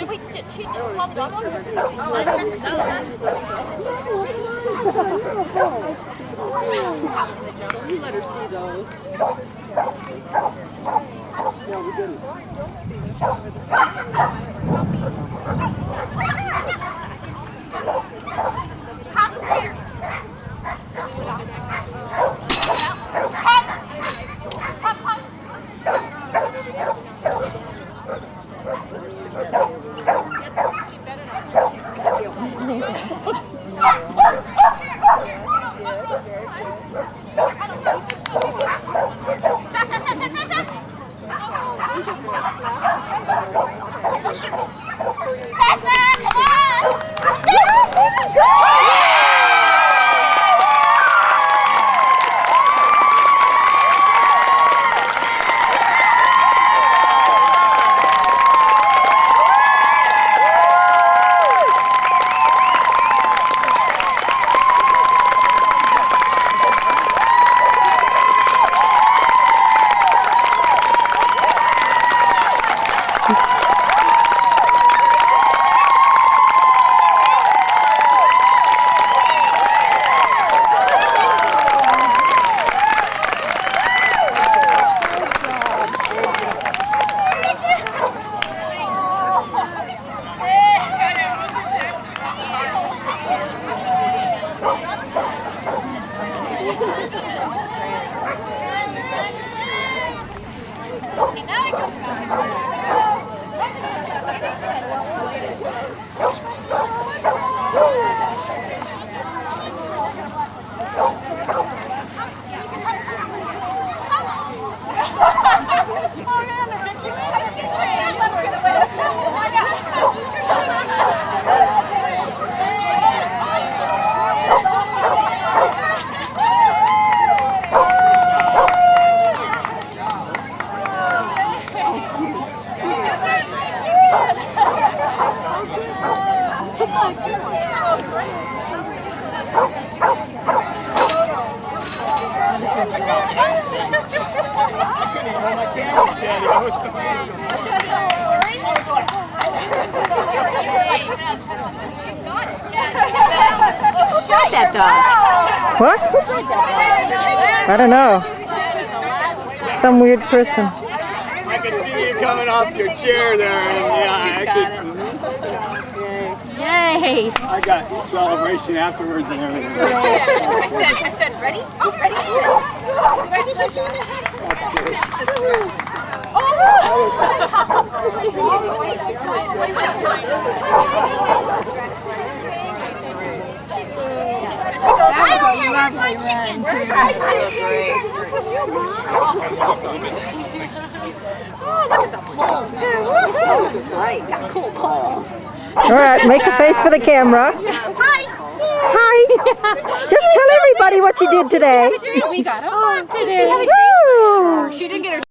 Wait, did she call the dog? Let her see those. No, we didn't. Cessna, come on! Shot that dog. What? I don't know. Some weird person. I can see you coming off your chair there. Yay! I got celebration afterwards and everything. I said, ready? Oh, ready? I don't care where's my chicken. Where's my chicken? Oh, look at the poles, too. Right, got cool poles. All right, make a face for the camera. Hi. Hi. Just tell everybody what you did today. We got a fun today. Woo! She didn't get her